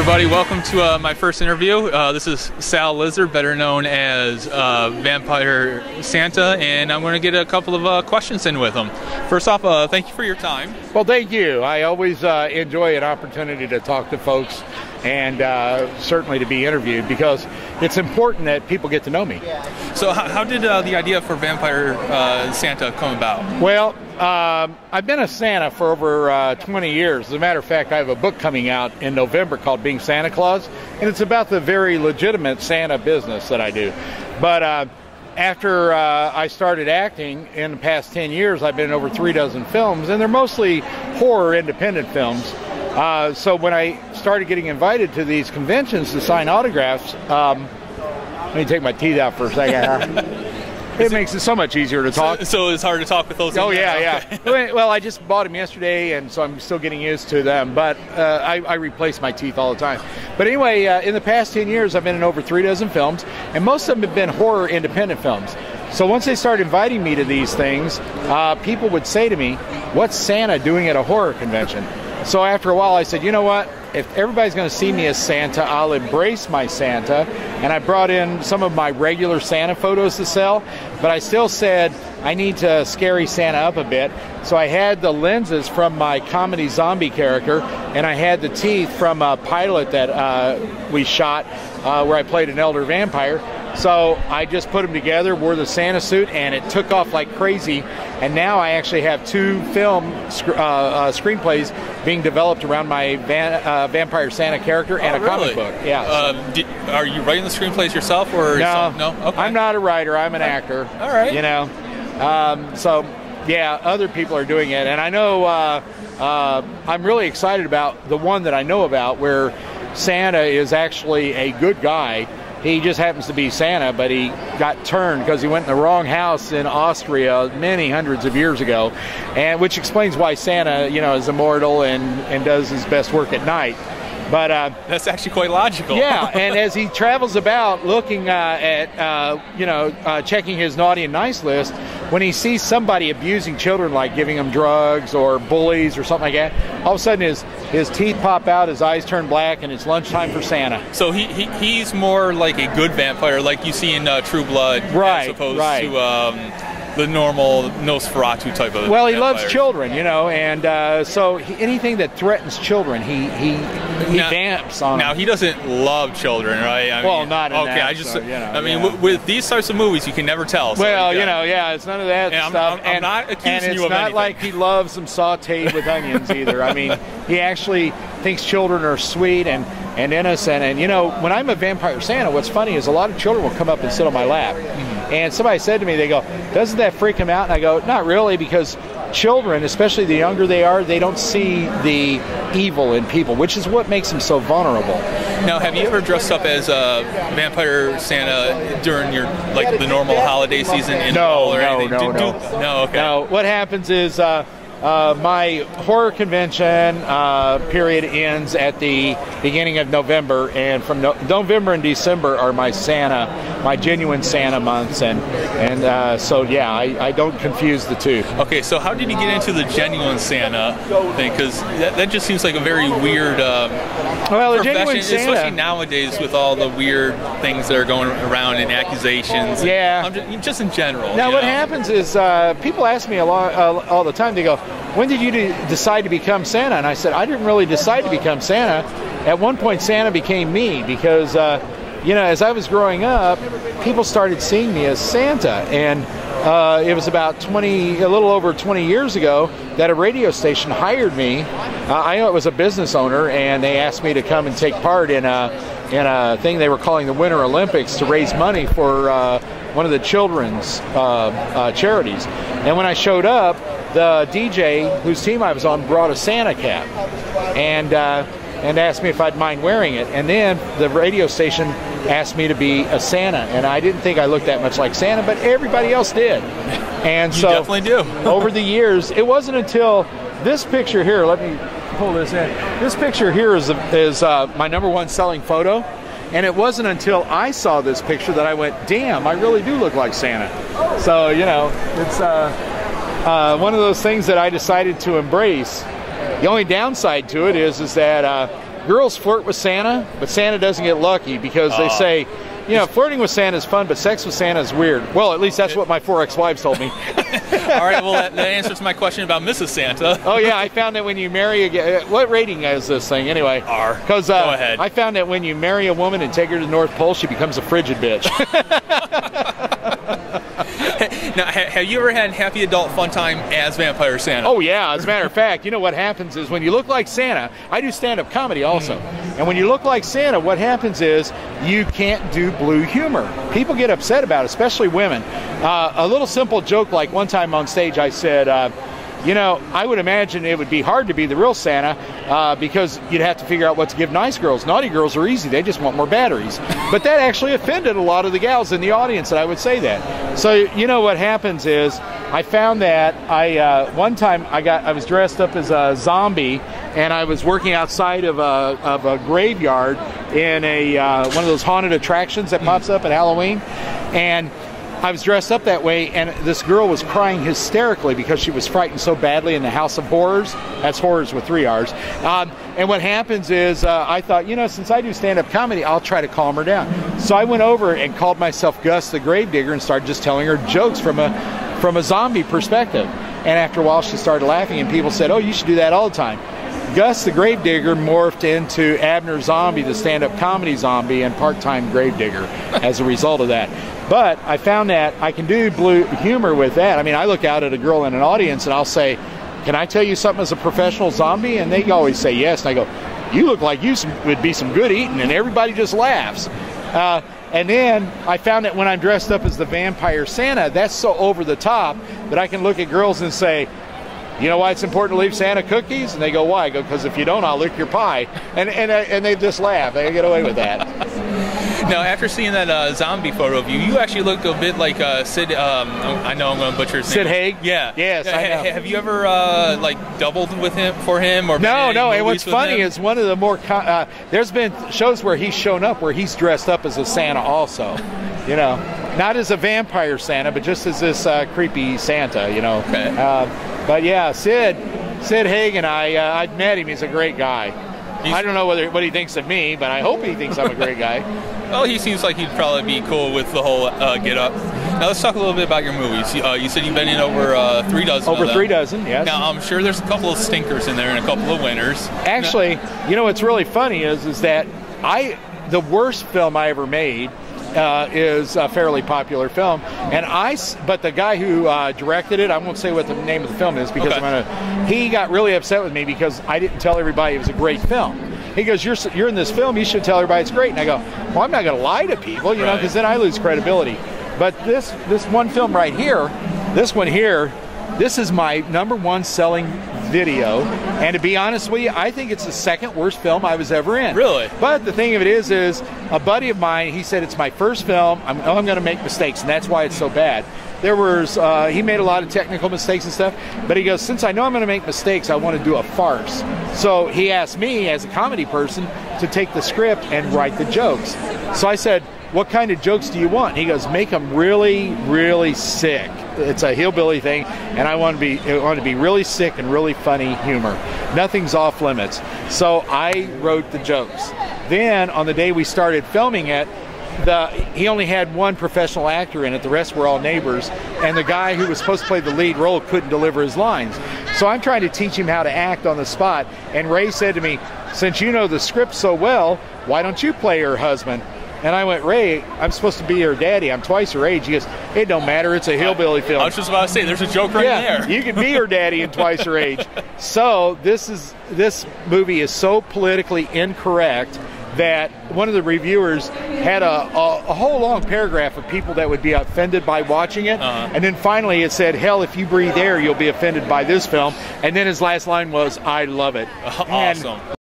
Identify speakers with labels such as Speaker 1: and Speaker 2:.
Speaker 1: everybody, welcome to my first interview. This is Sal Lizard, better known as Vampire Santa, and I'm going to get a couple of questions in with him. First off, thank you for your time.
Speaker 2: Well, thank you. I always enjoy an opportunity to talk to folks and certainly to be interviewed, because it's important that people get to know me.
Speaker 1: So how did the idea for Vampire Santa come about?
Speaker 2: Well, I've been a Santa for over 20 years. As a matter of fact, I have a book coming out in November called Being Santa Claus, and it's about the very legitimate Santa business that I do. But after I started acting in the past 10 years, I've been in over 36 films, and they're mostly horror independent films. So when I started getting invited to these conventions to sign autographs, let me take my teeth out for a second. It makes it so much easier to talk.
Speaker 1: So it's hard to talk with those.
Speaker 2: Oh, yeah, yeah. Well, I just bought them yesterday, and so I'm still getting used to them. But I replace my teeth all the time. But anyway, in the past 10 years, I've been in over 36 films, and most of them have been horror independent films. So once they started inviting me to these things, people would say to me, "What's Santa doing at a horror convention?" So after a while, I said, you know what? If everybody's going to see me as Santa, I'll embrace my Santa. And I brought in some of my regular Santa photos to sell, but I still said I need to scary Santa up a bit. So I had the lenses from my comedy zombie character, and I had the teeth from a pilot that we shot where I played an elder vampire. So I just put them together, wore the Santa suit, and it took off like crazy. And now I actually have 2 film screenplays being developed around my Vampire Santa character and a comic book. Yeah.
Speaker 1: Are you writing the screenplays yourself, or
Speaker 2: no?
Speaker 1: Okay.
Speaker 2: I'm not a writer. I'm an actor.
Speaker 1: All right.
Speaker 2: You know, so yeah, other people are doing it, and I know I'm really excited about the one that I know about, where Santa is actually a good guy. He just happens to be Santa, but he got turned because he went in the wrong house in Austria many hundreds of years ago, and which explains why Santa, you know, is immortal and does his best work at night. But
Speaker 1: that's actually quite logical.
Speaker 2: Yeah, and as he travels about looking at, checking his naughty and nice list, when he sees somebody abusing children, like giving them drugs or bullies or something like that, all of a sudden his teeth pop out, his eyes turn black, and it's lunchtime for Santa.
Speaker 1: So he's more like a good vampire, like you see in True Blood,
Speaker 2: right,
Speaker 1: as opposed to the normal Nosferatu type of.
Speaker 2: Well, he
Speaker 1: vampire.
Speaker 2: loves children, you know, and so anything that threatens children, he vamps on.
Speaker 1: Now he doesn't love children, right? I mean,
Speaker 2: not in
Speaker 1: okay.
Speaker 2: that,
Speaker 1: With these types of movies, you can never tell. So
Speaker 2: well, it's none of that stuff.
Speaker 1: I'm not accusing you of anything.
Speaker 2: And it's not like he loves them sautéed with onions either. I mean, he actually thinks children are sweet and innocent. And you know, when I'm a Vampire Santa, what's funny is a lot of children will come up and sit on my lap. And somebody said to me, they go, "Doesn't that freak him out?" And I go, "Not really, because children, especially the younger they are, they don't see the evil in people, which is what makes them so vulnerable."
Speaker 1: Now, have you ever dressed up as a Vampire Santa during your the normal holiday season in fall or anything? No. Okay.
Speaker 2: No. What happens is my horror convention period ends at the beginning of November, and from November and December are my genuine Santa months, and so yeah, I don't confuse the two.
Speaker 1: Okay, so how did you get into the genuine Santa thing? Because that just seems like a very weird
Speaker 2: the genuine Santa,
Speaker 1: especially nowadays with all the weird things that are going around and accusations.
Speaker 2: Yeah,
Speaker 1: just in general.
Speaker 2: Now, what happens is people ask me all the time. They go, "When did you decide to become Santa?" And I said, "I didn't really decide to become Santa. At one point, Santa became me, because as I was growing up, people started seeing me as Santa, and it was about a little over 20 years ago that a radio station hired me. I know it was a business owner, and they asked me to come and take part in a thing they were calling the Winter Olympics to raise money for one of the children's charities. And when I showed up, the DJ whose team I was on brought a Santa cap and asked me if I'd mind wearing it. And then the radio station asked me to be a Santa, and I didn't think I looked that much like Santa, but everybody else did. And
Speaker 1: you
Speaker 2: so
Speaker 1: definitely do.
Speaker 2: Over the years, it wasn't until this picture here. Let me pull this in. This picture here is my #1 selling photo. And it wasn't until I saw this picture that I went, damn, I really do look like Santa. So, it's one of those things that I decided to embrace. The only downside to it is that girls flirt with Santa, but Santa doesn't get lucky because they say, you know, flirting with Santa is fun, but sex with Santa is weird. Well, at least that's what my 4 ex-wives told me.
Speaker 1: All right, well, that answers my question about Mrs. Santa.
Speaker 2: Oh, yeah, I found that when you marry a... What rating is this thing, anyway?
Speaker 1: R.
Speaker 2: Because
Speaker 1: Go ahead.
Speaker 2: I found that when you marry a woman and take her to the North Pole, she becomes a frigid bitch.
Speaker 3: Now, have you ever had happy adult fun time as Vampire Santa?
Speaker 2: Oh, yeah. As a matter of fact, you know what happens is when you look like Santa, I do stand-up comedy also. And when you look like Santa, what happens is you can't do blue humor. People get upset about it, especially women. A little simple joke, like one time on stage I said, you know, I would imagine it would be hard to be the real Santa because you'd have to figure out what to give nice girls. Naughty girls are easy. They just want more batteries. But that actually offended a lot of the gals in the audience that I would say that. So, you know, what happens is I found that one time I was dressed up as a zombie and I was working outside of a graveyard in one of those haunted attractions that pops up at Halloween. And I was dressed up that way, and this girl was crying hysterically because she was frightened so badly in the House of Horrors. That's horrors with 3 R's. And what happens is I thought, you know, since I do stand-up comedy, I'll try to calm her down. So I went over and called myself Gus the Gravedigger and started just telling her jokes from a zombie perspective. And after a while, she started laughing, and people said, oh, you should do that all the time. Gus the Gravedigger morphed into Abner Zombie, the stand-up comedy zombie, and part-time gravedigger as a result of that. But I found that I can do blue humor with that. I mean, I look out at a girl in an audience and I'll say, can I tell you something as a professional zombie? And they always say yes. And I go, you look like you would be some good eating. And everybody just laughs. And then I found that when I'm dressed up as the Vampire Santa, that's so over the top that I can look at girls and say, you know why it's important to leave Santa cookies? And they go, why? I go, because if you don't, I'll lick your pie. And they just laugh. They get away with that.
Speaker 3: Now, after seeing that zombie photo of you, you actually look a bit like Sid. I know I'm going to butcher his name.
Speaker 2: Sid Haig?
Speaker 3: Yeah.
Speaker 2: Yes, I know.
Speaker 3: Have you ever like doubled with him or
Speaker 2: No. And what's funny is one of the more there's been shows where he's shown up where he's dressed up as a Santa also. You know, not as a vampire Santa, but just as this creepy Santa. You know.
Speaker 3: Okay.
Speaker 2: But yeah, Sid Haig and I've met him. He's a great guy. I don't know what he thinks of me, but I hope he thinks I'm a great guy.
Speaker 3: Oh, he seems like he'd probably be cool with the whole get up. Now let's talk a little bit about your movies. You said you've been in over 3 dozen.
Speaker 2: Over 3 dozen, yes.
Speaker 3: Now I'm sure there's a couple of stinkers in there and a couple of winners.
Speaker 2: Actually, you know what's really funny is that the worst film I ever made is a fairly popular film, but the guy who directed it, I won't say what the name of the film is because he got really upset with me because I didn't tell everybody it was a great film. He goes, you're in this film, you should tell everybody it's great. And I go, well, I'm not going to lie to people, you know, because then I lose credibility. But this one film right here, this one here, this is my #1 selling video, and to be honest with you, I think it's the 2nd worst film I was ever in.
Speaker 3: Really?
Speaker 2: But the thing of it is a buddy of mine, he said, it's my first film, I'm going to make mistakes, and that's why it's so bad. He made a lot of technical mistakes and stuff, but he goes, since I know I'm going to make mistakes, I want to do a farce. So he asked me, as a comedy person, to take the script and write the jokes. So I said, what kind of jokes do you want? He goes, make them really, really sick. It's a hillbilly thing, and I want to be really sick and really funny humor. Nothing's off limits. So I wrote the jokes. Then on the day we started filming it, he only had 1 professional actor in it. The rest were all neighbors, and the guy who was supposed to play the lead role couldn't deliver his lines. So I'm trying to teach him how to act on the spot. And Ray said to me, since you know the script so well, why don't you play her husband? And I went, Ray, I'm supposed to be her daddy. I'm twice her age. He goes, it don't matter. It's a hillbilly film.
Speaker 3: I was just about to say, there's a joke right there.
Speaker 2: You can be her daddy and twice her age. So this movie is so politically incorrect that one of the reviewers had a whole long paragraph of people that would be offended by watching it. And then finally it said, hell, if you breathe air, you'll be offended by this film. And then his last line was, I love it.
Speaker 3: Awesome.
Speaker 2: And